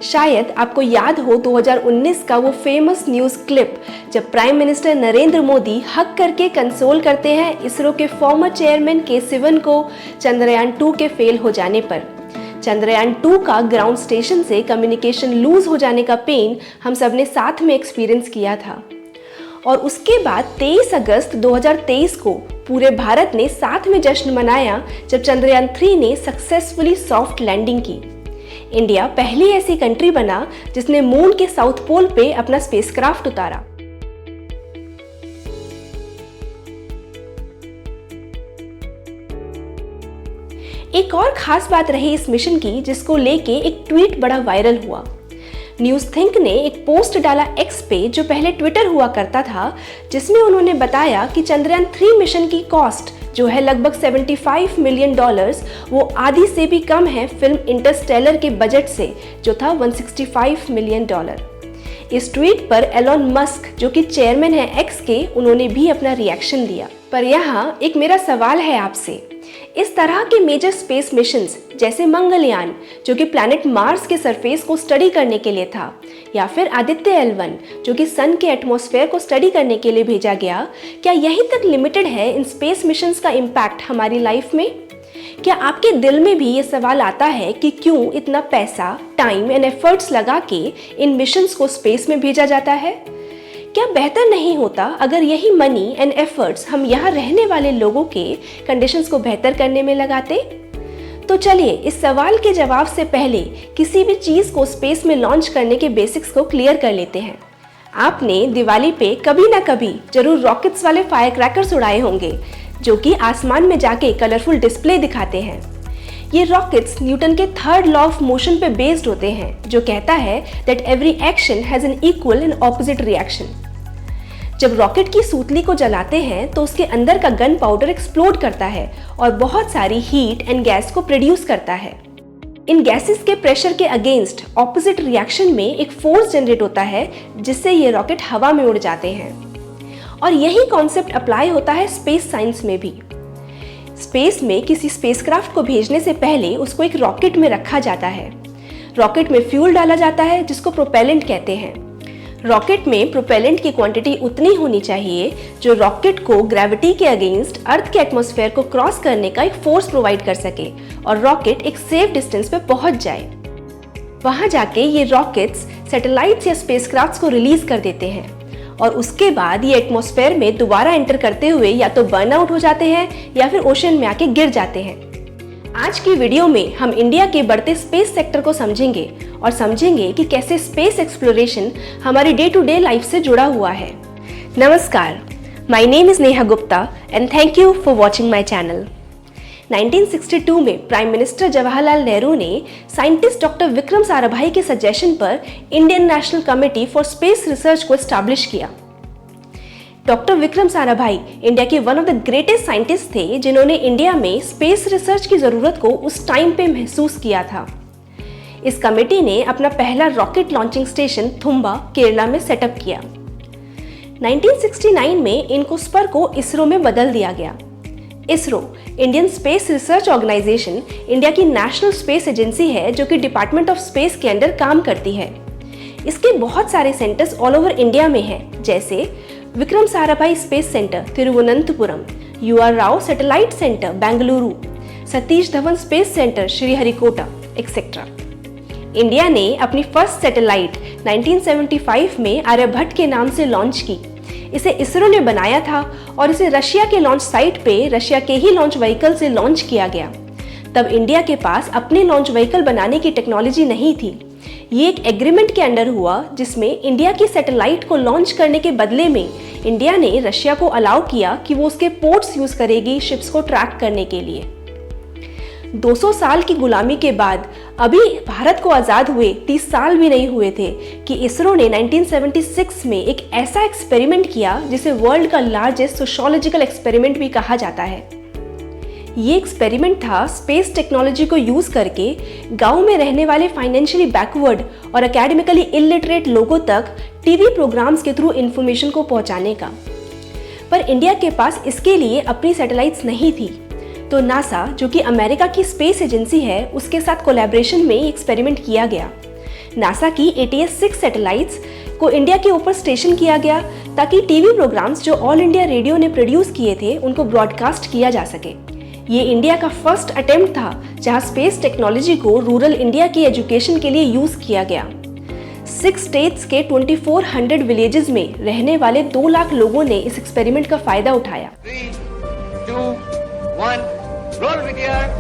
शायद आपको याद हो 2019 का वो फेमस न्यूज़ क्लिप जब प्राइम मिनिस्टर नरेंद्र मोदी हक करके कंसोल करते हैं इसरो के फॉर्मर चेयरमैन के सिवन को चंद्रयान 2 के फेल हो जाने पर। चंद्रयान 2 का ग्राउंड स्टेशन से कम्युनिकेशन लूज हो जाने का पेन हम सब ने साथ में एक्सपीरियंस किया था। और उसके बाद 23 अगस्त 2023 को पूरे भारत ने साथ में जश्न मनाया जब चंद्रयान 3 ने सक्सेसफुली सॉफ्ट लैंडिंग की। इंडिया पहली ऐसी कंट्री बना जिसने मून के साउथ पोल पे अपना स्पेसक्राफ्ट उतारा। एक और खास बात रही इस मिशन की जिसको लेके एक ट्वीट बड़ा वायरल हुआ। न्यूज़ थिंक ने एक पोस्ट डाला एक्स पे जो पहले ट्विटर हुआ करता था, जिसमें उन्होंने बताया कि चंद्रयान 3 मिशन की कॉस्ट जो है लगभग $75 मिलियन, वो आधी से भी कम है फिल्म इंटरस्टेलर के बजट से जो था $165 मिलियन। इस ट्वीट पर एलोन मस्क जो कि चेयरमैन है एक्स के, उन्होंने भी अपना रिएक्शन दिया। पर यहाँ एक मेरा सवाल है आपसे, इस तरह के मेजर स्पेस मिशंस जैसे मंगलयान जो कि प्लैनेट मार्स के सरफेस को स्टडी करने के लिए था, या फिर आदित्य L1 जो कि सन के एटमॉस्फेयर को स्टडी करने के लिए भेजा गया, क्या यहीं तक लिमिटेड है इन स्पेस मिशंस का इम्पैक्ट हमारी लाइफ में? क्या आपके दिल में भी ये सवाल आता है कि क्यों इतना पैसा, टाइम एंड एफर्ट्स लगा के इन मिशंस को स्पेस में भेजा जाता है? क्या बेहतर नहीं होता अगर यही मनी एंड एफर्ट्स हम यहाँ रहने वाले लोगों के कंडीशंस को बेहतर करने में लगाते? तो चलिए इस सवाल के जवाब से पहले किसी भी चीज़ को स्पेस में लॉन्च करने के बेसिक्स को क्लियर कर लेते हैं। आपने दिवाली पे कभी ना कभी जरूर रॉकेट्स वाले फायर क्रैकर्स उड़ाए होंगे जो कि आसमान में जाके कलरफुल डिस्प्ले दिखाते हैं। ये रॉकेट्स न्यूटन के थर्ड लॉ ऑफ मोशन पे बेस्ड होते हैं जो कहता है that every action has an equal and opposite reaction. जब रॉकेट की सूतली को जलाते हैं तो उसके अंदर का गन पाउडर एक्सप्लोड करता है और बहुत सारी हीट एंड गैस को प्रोड्यूस करता है। इन गैसेस के प्रेशर के अगेंस्ट ऑपोजिट रिएक्शन में एक फोर्स जनरेट होता है जिससे ये रॉकेट हवा में उड़ जाते हैं। और यही कॉन्सेप्ट अप्लाई होता है स्पेस साइंस में भी। स्पेस में किसी स्पेसक्राफ्ट को भेजने से पहले उसको एक रॉकेट में रखा जाता है। रॉकेट में फ्यूल डाला जाता है जिसको प्रोपेलेंट कहते हैं। रॉकेट में प्रोपेलेंट की क्वांटिटी उतनी होनी चाहिए जो रॉकेट को ग्रेविटी के अगेंस्ट अर्थ के एटमॉस्फेयर को क्रॉस करने का एक फोर्स प्रोवाइड कर सके और रॉकेट एक सेफ डिस्टेंस पे पहुंच जाए। वहां जाके ये रॉकेट्स सैटेलाइट्स या स्पेसक्राफ्ट्स को रिलीज कर देते हैं और उसके बाद ये एटमॉस्फेयर में दोबारा एंटर करते हुए या तो बर्न आउट हो जाते हैं या फिर ओशन में आके गिर जाते हैं। आज की वीडियो में हम इंडिया के बढ़ते स्पेस सेक्टर को समझेंगे और समझेंगे कि कैसे स्पेस एक्सप्लोरेशन हमारी डे टू डे लाइफ से जुड़ा हुआ है। नमस्कार, my name is Neha Gupta and thank you for watching my channel. 1962 में प्राइम मिनिस्टर जवाहरलाल नेहरू ने साइंटिस्ट डॉक्टर विक्रम साराभाई के सजेशन पर Indian national committee for space research को एस्टैब्लिश किया। डॉक्टर विक्रम साराभाई इंडिया के one of the greatest scientist थे जिन्होंने इंडिया में स्पेस रिसर्च की जरूरत को उस टाइम पे महसूस किया था। इस कमेटी ने अपना पहला rocket launching station Thumba, Kerala में सेटअप किया। 1969 में इनकोस्पर को इसरो में बदल दिया गया। ISRO Indian space research organisation India की नेशनल स्पेस एजेंसी है जो कि डिपार्टमेंट ऑफ स्पेस के अंडर काम करती है। इसके बहुत सारे सेंटर्स ऑल ओवर इंडिया में हैं, जैसे Vikram Sarabhai space centre Thiruvananthapuram, UR Rao satellite centre Bengaluru, Satish Dhawan space centre Sriharikota etcetera. India ने अपनी फर्स्ट सैटेलाइट 1975 में आर्यभट्ट के नाम से लॉन्च की। इसे इसरो ने बनाया था और इसे रशिया के लॉन्च साइट पे रशिया के ही लॉन्च व्हीकल से लॉन्च किया गया। तब इंडिया के पास अपने लॉन्च व्हीकल बनाने की टेक्नोलॉजी नहीं थी। ये एक एग्रीमेंट के अंडर हुआ जिसमें इंडिया की सैटेलाइट को लॉन्च करने के बदले में इंडिया ने रशिया को अलाउ किया कि वो उसके पोर्ट्स यूज करेगी शिप्स को ट्रैक करने के लिए। 200 साल की गुलामी के बाद अभी भारत को आज़ाद हुए 30 साल भी नहीं हुए थे कि इसरो ने 1976 में एक ऐसा एक्सपेरिमेंट किया जिसे वर्ल्ड का लार्जेस्ट सोशियोलॉजिकल एक्सपेरिमेंट भी कहा जाता है। ये एक्सपेरिमेंट था स्पेस टेक्नोलॉजी को यूज करके गांव में रहने वाले फाइनेंशियली बैकवर्ड और एकेडमिकली इलिटरेट लोगों तक टीवी प्रोग्राम्स के थ्रू इंफॉर्मेशन को पहुंचाने का। पर इंडिया के पास इसके लिए अपनी सैटेलाइट्स नहीं थी, तो नासा जो कि अमेरिका की स्पेस एजेंसी है उसके साथ कोलैबोरेशन में एक्सपेरिमेंट किया गया। नासा की ATS-6 सैटेलाइट्स को इंडिया के ऊपर स्टेशन किया गया ताकि टीवी प्रोग्राम्स जो ऑल इंडिया रेडियो ने प्रोड्यूस किए थे उनको ब्रॉडकास्ट किया जा सके। ये इंडिया का फर्स्ट अटेम्प्ट था जहां स्पेस टेक्नोलॉजी को रूरल इंडिया की एजुकेशन के लिए यूज किया गया। 6 स्टेट्स के 2400 विलेजेस में रहने वाले 2 लाख लोगों ने इस एक्सपेरिमेंट का फायदा उठाया। 3, 2, 1, roll begin.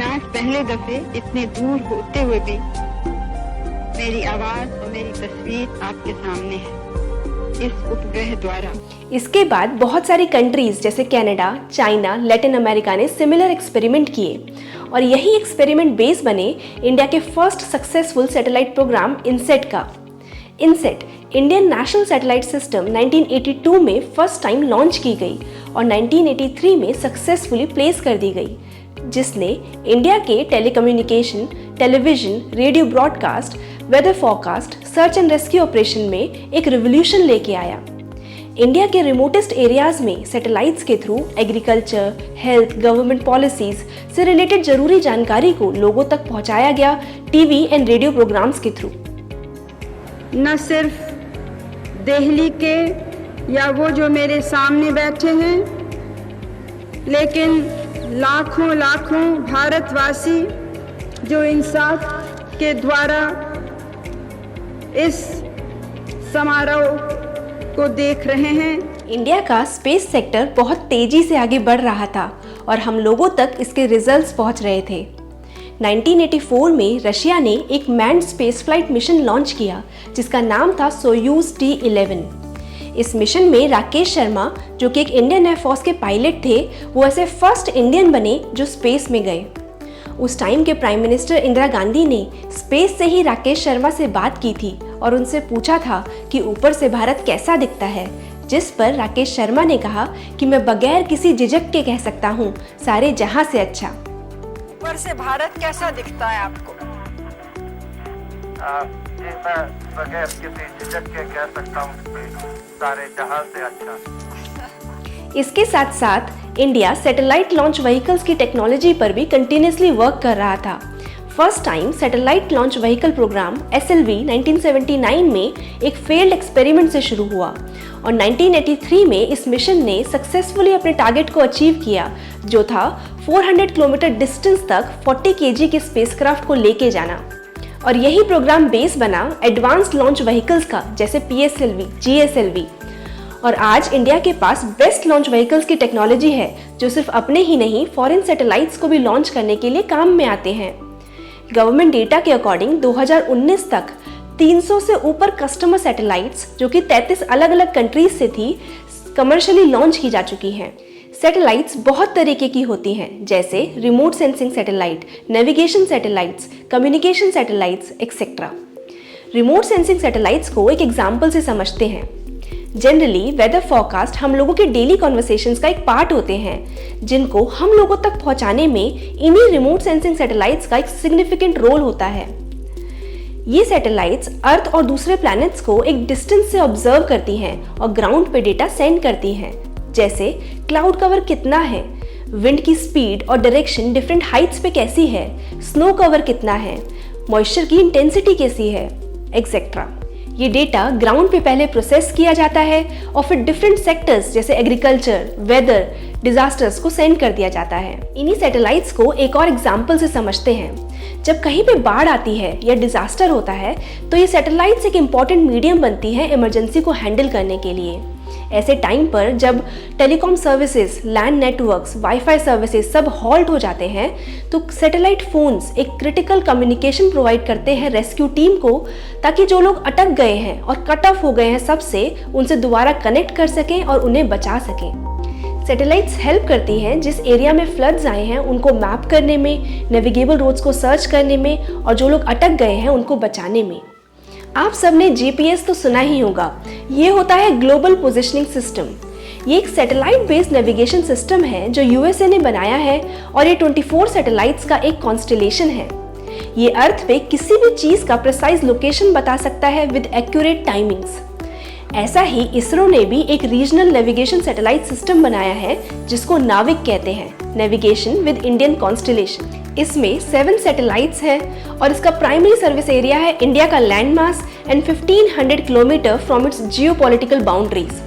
आज पहले दफे इतने दूर होते हुए भी मेरी आवाज और मेरी तस्वीर आपके सामने है इस उपग्रह द्वारा। इसके बाद बहुत सारी कंट्रीज जैसे कनाडा, चाइना, लैटिन अमेरिका ने सिमिलर एक्सपेरिमेंट किए और यही एक्सपेरिमेंट बेस बने इंडिया के first successful satellite programme INSAT का। INSAT Indian national satellite system 1982 में फर्स्ट टाइम लॉन्च की गई और 1983 में सक्सेसफुली प्लेस कर दी गई, जिसने इंडिया के telecommunication, television, radio broadcast, weather forecast, search and rescue operation में एक रिवॉल्यूशन लेके आया। इंडिया के रिमोटेस्ट एरियाज में सैटेलाइट्स के through agriculture, health, government policies से रिलेटेड जरूरी जानकारी को लोगों तक पहुंचाया गया टीवी एंड रेडियो प्रोग्राम्स के थ्रू। न सिर्फ दिल्ली के या वो जो मेरे सामने बैठे हैं, लेकिन लाखों लाखों भारतवासी जो इंसाफ के द्वारा इस समारोह को देख रहे हैं। इंडिया का स्पेस सेक्टर बहुत तेजी से आगे बढ़ रहा था और हम लोगों तक इसके रिजल्ट्स पहुंच रहे थे। 1984 में रशिया ने एक manned space flight mission launch किया जिसका नाम था सोयूज T-11। इस मिशन में राकेश शर्मा, जो कि एक इंडियन एयरफोर्स के पायलट थे, वो ऐसे फर्स्ट इंडियन बने जो स्पेस में गए। उस टाइम के प्राइम मिनिस्टर इंदिरा गांधी ने स्पेस से ही राकेश शर्मा से बात की थी और उनसे पूछा था कि ऊपर से भारत कैसा दिखता है, जिस पर राकेश शर्मा ने कहा कि मैं बगैर किसी झिझक के कह सकता हूँ, सारे जहां से अच्छा। ऊपर से भारत कैसा दिखता है आपको? जी मैं बगैर किसी झिझक के कह सकता हूँ, सारे जहां से अच्छा। इसके साथ साथ इंडिया सैटेलाइट लॉन्च व्हीकल्स की टेक्नोलॉजी पर भी कंटिन्यूसली वर्क कर रहा था। First time satellite launch vehicle programme SLV 1979 में एक फेल्ड एक्सपेरिमेंट से शुरू हुआ और 1983 में इस मिशन ने सक्सेसफुली अपने टारगेट को अचीव किया, जो था 400 किलोमीटर डिस्टेंस तक 40 kg के स्पेसक्राफ्ट को लेके जाना। और यही प्रोग्राम बेस बना एडवांस लॉन्च व्हीकल्स का, जैसे PSLV, GSLV। और आज इंडिया के पास बेस्ट लॉन्च व्हीकल्स की टेक्नोलॉजी है जो सिर्फ अपने ही नहीं, फॉरेन सैटेलाइट्स को भी लॉन्च करने के लिए काम में आते हैं। गवर्नमेंट डेटा के अकॉर्डिंग 2019 तक 300 से ऊपर कस्टमर सैटेलाइट्स, जो कि 33 अलग अलग कंट्रीज से थी, कमर्शियली लॉन्च की जा चुकी हैं। सैटेलाइट्स बहुत तरीके की होती हैं, जैसे remote sensing satellite, navigation satellites, communication satellites, etcetera. Remote sensing satellites को एक एग्जाम्पल से समझते हैं। जनरली वेदर फॉरकास्ट हम लोगों के डेली कॉन्वर्सेशंस का एक पार्ट होते हैं, जिनको हम लोगों तक पहुंचाने में इन्हीं रिमोट सेंसिंग सैटेलाइट्स का एक सिग्निफिकेंट रोल होता है। ये सैटेलाइट्स अर्थ और दूसरे प्लैनेट्स को एक डिस्टेंस से ऑब्जर्व करती हैं और ग्राउंड पे डेटा सेंड करती हैं, जैसे क्लाउड कवर कितना है, विंड की स्पीड और डायरेक्शन डिफरेंट हाइट्स पे कैसी है, स्नो कवर कितना है, मॉइस्चर की इंटेंसिटी कैसी है, एक्सेट्रा। ये डेटा ग्राउंड पे पहले प्रोसेस किया जाता है और फिर डिफरेंट सेक्टर्स जैसे एग्रीकल्चर, वेदर, डिजास्टर्स को सेंड कर दिया जाता है। इन्हीं सैटेलाइट्स को एक और एग्जाम्पल से समझते हैं। जब कहीं पे बाढ़ आती है या डिजास्टर होता है तो ये सैटेलाइट्स एक इम्पॉर्टेंट मीडियम बनती है इमरजेंसी को हैंडल करने के लिए। ऐसे टाइम पर जब telecom services, land networks, wifi services सब हॉल्ट हो जाते हैं तो सैटेलाइट फोन्स एक क्रिटिकल कम्युनिकेशन प्रोवाइड करते हैं रेस्क्यू टीम को, ताकि जो लोग अटक गए हैं और कट ऑफ हो गए हैं सबसे, उनसे दोबारा कनेक्ट कर सकें और उन्हें बचा सकें। सैटेलाइट्स हेल्प करती हैं जिस एरिया में फ्लड्स आए हैं उनको मैप करने में, नेविगेबल रोड्स को सर्च करने में और जो लोग अटक गए हैं उनको बचाने में। आप सबने GPS तो सुना ही होगा। ये होता है ग्लोबल पोजिशनिंग सिस्टम। ये एक सैटेलाइट बेस्ड नेविगेशन सिस्टम है जो USA ने बनाया है और ये 24 सैटेलाइट्स का एक कॉन्स्टेलेशन है। ये अर्थ पे किसी भी चीज का प्रिसाइज लोकेशन बता सकता है विद एक्यूरेट टाइमिंग्स। ऐसा ही इसरो ने भी एक रीजनल नेविगेशन सैटेलाइट सिस्टम बनाया है जिसको नाविक कहते हैं, नेविगेशन विद इंडियन कॉन्स्टेलेशन। इसमें 7 सैटेलाइट्स हैं और इसका प्राइमरी सर्विस एरिया है इंडिया का land mass and 1500 kilometre from its geopolitical boundaries.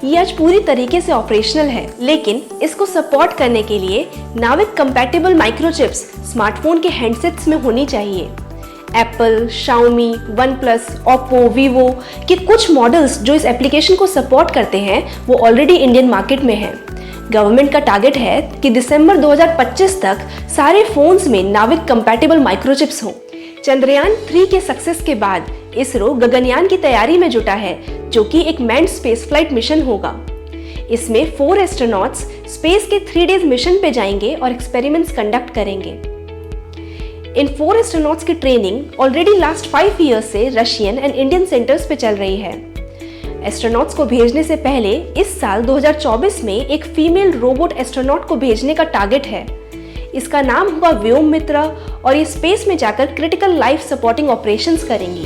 ये आज पूरी तरीके से ऑपरेशनल है, लेकिन इसको सपोर्ट करने के लिए नाविक कंपैटिबल माइक्रोचिप्स स्मार्टफोन के हैंडसेट्स में होनी चाहिए। Apple, Xiaomi, OnePlus, Oppo, Vivo के कुछ मॉडल्स जो इस एप्लीकेशन को सपोर्ट करते हैं वो ऑलरेडी इंडियन मार्केट में हैं। गवर्नमेंट का टारगेट है कि दिसंबर 2025 तक सारे फोन्स में नाविक कंपैटिबल माइक्रोचिप्स हों। चंद्रयान 3 के सक्सेस के बाद इसरो गगनयान की तैयारी में जुटा है, जो कि एक मैन्ड स्पेस फ्लाइट मिशन होगा। इसमें 4 एस्ट्रोनॉट्स स्पेस के 3 डेज मिशन पे जाएंगे और एक्सपेरिमेंट्स कंडक्ट करेंगे। इन 4 एस्ट्रोनॉट्स की ट्रेनिंग ऑलरेडी लास्ट 5 ईयर्स से रशियन एंड इंडियन सेंटर्स पे चल रही है। एस्ट्रोनॉट्स को भेजने से पहले इस साल 2024 में एक फीमेल रोबोट एस्ट्रोनॉट को भेजने का टारगेट है। इसका नाम होगा व्योममित्रा और ये स्पेस में जाकर क्रिटिकल लाइफ सपोर्टिंग ऑपरेशंस करेंगी।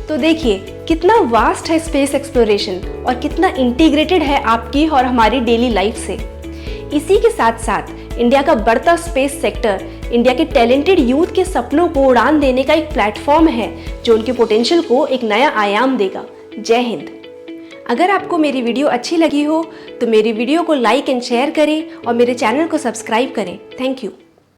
तो देखिए कितना वास्ट है स्पेस एक्सप्लोरेशन और कितना इंटीग्रेटेड है आपकी और हमारी डेली लाइफ से। इसी के साथ साथ इंडिया का बढ़ता स्पेस सेक्टर इंडिया के टैलेंटेड यूथ के सपनों को उड़ान देने का एक प्लेटफॉर्म है जो उनके पोटेंशियल को एक नया आयाम देगा। जय हिंद। अगर आपको मेरी वीडियो अच्छी लगी हो तो मेरी वीडियो को लाइक एंड शेयर करें और मेरे चैनल को सब्सक्राइब करें। Thank you.